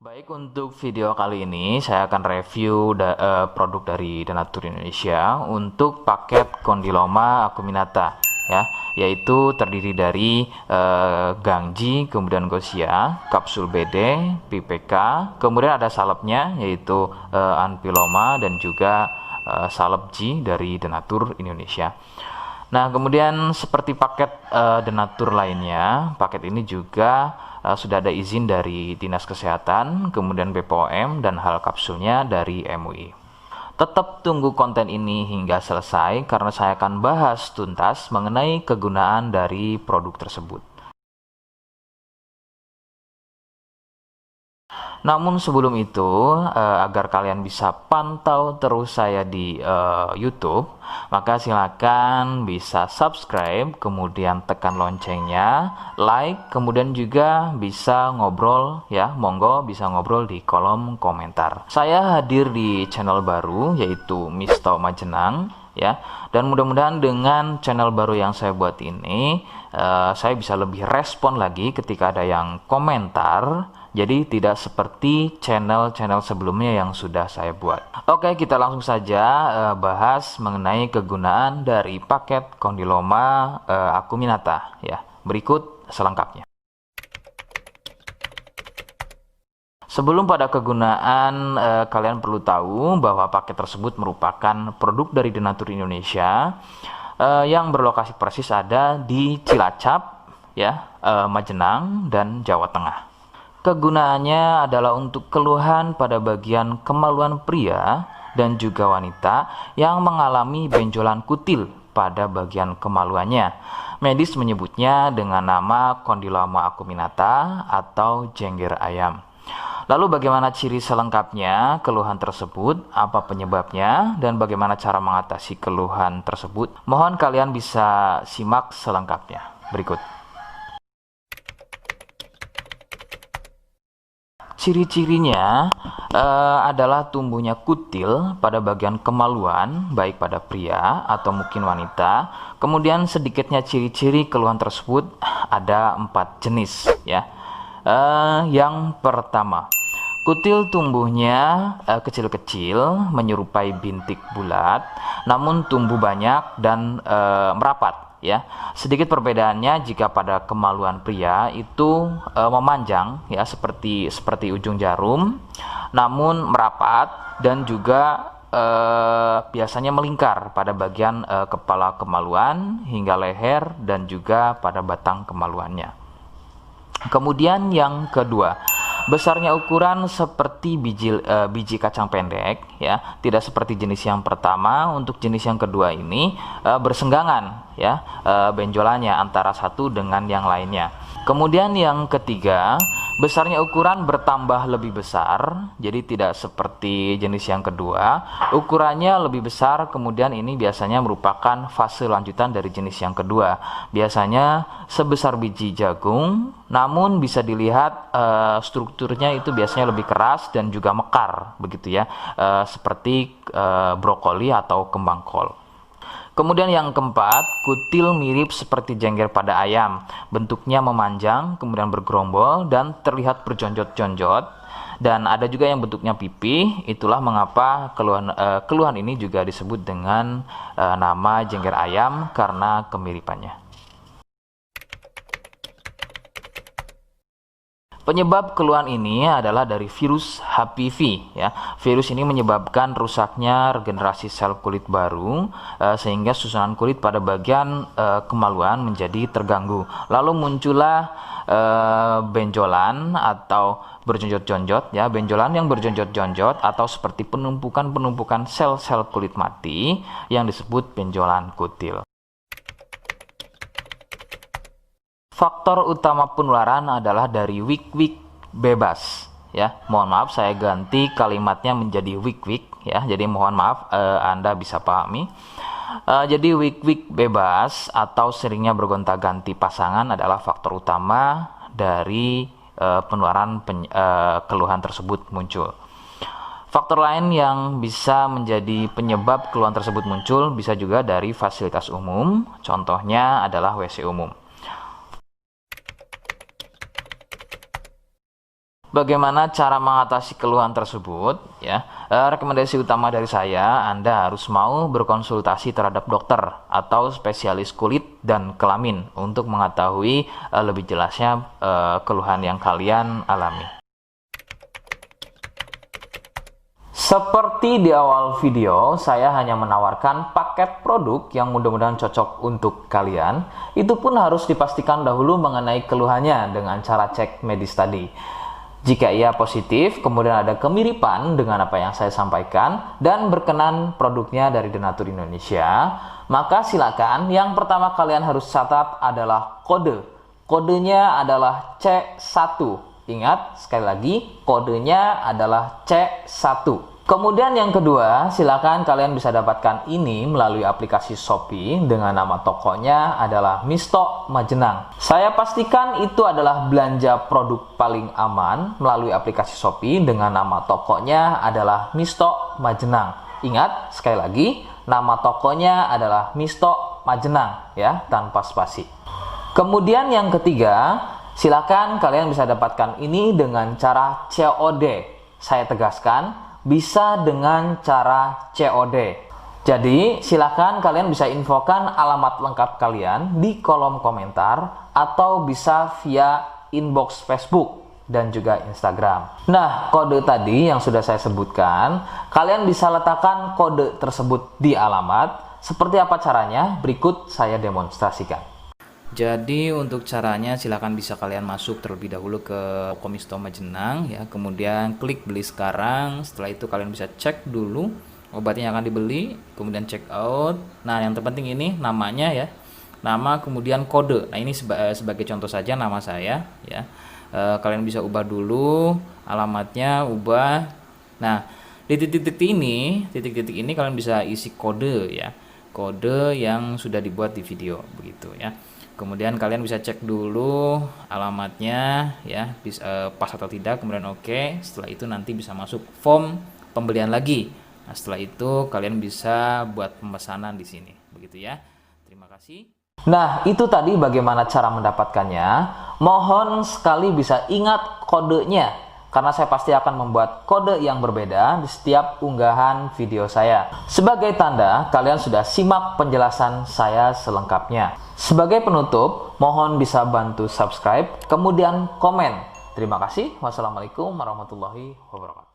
Baik, untuk video kali ini saya akan review produk dari Denatur Indonesia untuk paket Condyloma acuminata ya, yaitu terdiri dari Gangji, kemudian Gosia, kapsul BD, PPK, kemudian ada salepnya yaitu Anpiloma dan juga salep G dari Denatur Indonesia. Nah, kemudian seperti paket Denatur lainnya, paket ini juga sudah ada izin dari Dinas Kesehatan, kemudian BPOM, dan hal kapsulnya dari MUI. Tetap tunggu konten ini hingga selesai karena saya akan bahas tuntas mengenai kegunaan dari produk tersebut. Namun sebelum itu, agar kalian bisa pantau terus saya di YouTube, maka silakan bisa subscribe, kemudian tekan loncengnya, like, kemudian juga bisa ngobrol ya, monggo bisa ngobrol di kolom komentar. Saya hadir di channel baru yaitu Misto Majenang ya, dan mudah-mudahan dengan channel baru yang saya buat ini, saya bisa lebih respon lagi ketika ada yang komentar. Jadi tidak seperti channel-channel sebelumnya yang sudah saya buat. Oke, kita langsung saja bahas mengenai kegunaan dari paket Condyloma acuminata ya. Berikut selengkapnya. Sebelum pada kegunaan, kalian perlu tahu bahwa paket tersebut merupakan produk dari Denatur Indonesia yang berlokasi persis ada di Cilacap ya, Majenang dan Jawa Tengah. Kegunaannya adalah untuk keluhan pada bagian kemaluan pria dan juga wanita yang mengalami benjolan kutil pada bagian kemaluannya. Medis menyebutnya dengan nama Condyloma acuminata atau jengger ayam. Lalu bagaimana ciri selengkapnya keluhan tersebut, apa penyebabnya, dan bagaimana cara mengatasi keluhan tersebut? Mohon kalian bisa simak selengkapnya. Berikut. Ciri-cirinya adalah tumbuhnya kutil pada bagian kemaluan, baik pada pria atau mungkin wanita. Kemudian sedikitnya ciri-ciri keluhan tersebut ada 4 jenis ya. Yang pertama, kutil tumbuhnya kecil-kecil, menyerupai bintik bulat, namun tumbuh banyak dan merapat. Ya, sedikit perbedaannya jika pada kemaluan pria itu memanjang ya seperti ujung jarum, namun merapat dan juga biasanya melingkar pada bagian kepala kemaluan hingga leher dan juga pada batang kemaluannya. Kemudian yang kedua, besarnya ukuran seperti biji kacang pendek ya, tidak seperti jenis yang pertama. Untuk jenis yang kedua ini bersenggangan ya, benjolannya antara satu dengan yang lainnya. Kemudian yang ketiga, besarnya ukuran bertambah lebih besar, jadi tidak seperti jenis yang kedua. Ukurannya lebih besar, kemudian ini biasanya merupakan fase lanjutan dari jenis yang kedua. Biasanya sebesar biji jagung, namun bisa dilihat strukturnya itu biasanya lebih keras dan juga mekar, begitu ya, seperti brokoli atau kembang kol. Kemudian yang keempat, kutil mirip seperti jengger pada ayam. Bentuknya memanjang, kemudian bergerombol dan terlihat berjonjot-jonjot. Dan ada juga yang bentuknya pipih. Itulah mengapa keluhan ini juga disebut dengan nama jengger ayam karena kemiripannya. Penyebab keluhan ini adalah dari virus HPV ya. Virus ini menyebabkan rusaknya regenerasi sel kulit baru sehingga susunan kulit pada bagian kemaluan menjadi terganggu. Lalu muncullah benjolan atau berjonjot-jonjot ya, benjolan yang berjonjot-jonjot atau seperti penumpukan-penumpukan sel-sel kulit mati yang disebut benjolan kutil. Faktor utama penularan adalah dari wik-wik bebas ya. Mohon maaf saya ganti kalimatnya menjadi wik-wik ya. Jadi mohon maaf Anda bisa pahami. Jadi wik-wik bebas atau seringnya bergonta-ganti pasangan adalah faktor utama dari penularan keluhan tersebut muncul. Faktor lain yang bisa menjadi penyebab keluhan tersebut muncul bisa juga dari fasilitas umum. Contohnya adalah WC umum. Bagaimana cara mengatasi keluhan tersebut? Ya, rekomendasi utama dari saya, Anda harus mau berkonsultasi terhadap dokter atau spesialis kulit dan kelamin untuk mengetahui lebih jelasnya keluhan yang kalian alami. Seperti di awal video, saya hanya menawarkan paket produk yang mudah-mudahan cocok untuk kalian. Itu pun harus dipastikan dahulu mengenai keluhannya dengan cara cek medis tadi. Jika ia positif, kemudian ada kemiripan dengan apa yang saya sampaikan dan berkenan produknya dari Denatur Indonesia, maka silakan yang pertama kalian harus catat adalah kode. Kodenya adalah C1. Ingat, sekali lagi, kodenya adalah C1. Kemudian yang kedua, silakan kalian bisa dapatkan ini melalui aplikasi Shopee dengan nama tokonya adalah Misto Majenang. Saya pastikan itu adalah belanja produk paling aman melalui aplikasi Shopee dengan nama tokonya adalah Misto Majenang. Ingat, sekali lagi, nama tokonya adalah Misto Majenang ya, tanpa spasi. Kemudian yang ketiga, silakan kalian bisa dapatkan ini dengan cara COD. Saya tegaskan, bisa dengan cara COD. Jadi, silakan kalian bisa infokan alamat lengkap kalian di kolom komentar atau bisa via inbox Facebook dan juga Instagram. Nah, kode tadi yang sudah saya sebutkan, kalian bisa letakkan kode tersebut di alamat. Seperti apa caranya? Berikut saya demonstrasikan. Jadi untuk caranya silakan bisa kalian masuk terlebih dahulu ke toko Misto Majenang ya, kemudian klik beli sekarang. Setelah itu kalian bisa cek dulu obatnya yang akan dibeli, kemudian check out. Nah, yang terpenting ini namanya ya. Nama kemudian kode. Nah, ini sebagai contoh saja nama saya ya. Kalian bisa ubah dulu alamatnya, ubah. Nah, di titik-titik ini kalian bisa isi kode ya. Kode yang sudah dibuat di video begitu ya. Kemudian kalian bisa cek dulu alamatnya ya, pas atau tidak, kemudian oke. Setelah itu nanti bisa masuk form pembelian lagi. Nah, setelah itu kalian bisa buat pemesanan di sini. Begitu ya. Terima kasih. Nah, itu tadi bagaimana cara mendapatkannya. Mohon sekali bisa ingat kodenya, karena saya pasti akan membuat kode yang berbeda di setiap unggahan video saya. Sebagai tanda, kalian sudah simak penjelasan saya selengkapnya. Sebagai penutup, mohon bisa bantu subscribe, kemudian komen. Terima kasih. Wassalamualaikum warahmatullahi wabarakatuh.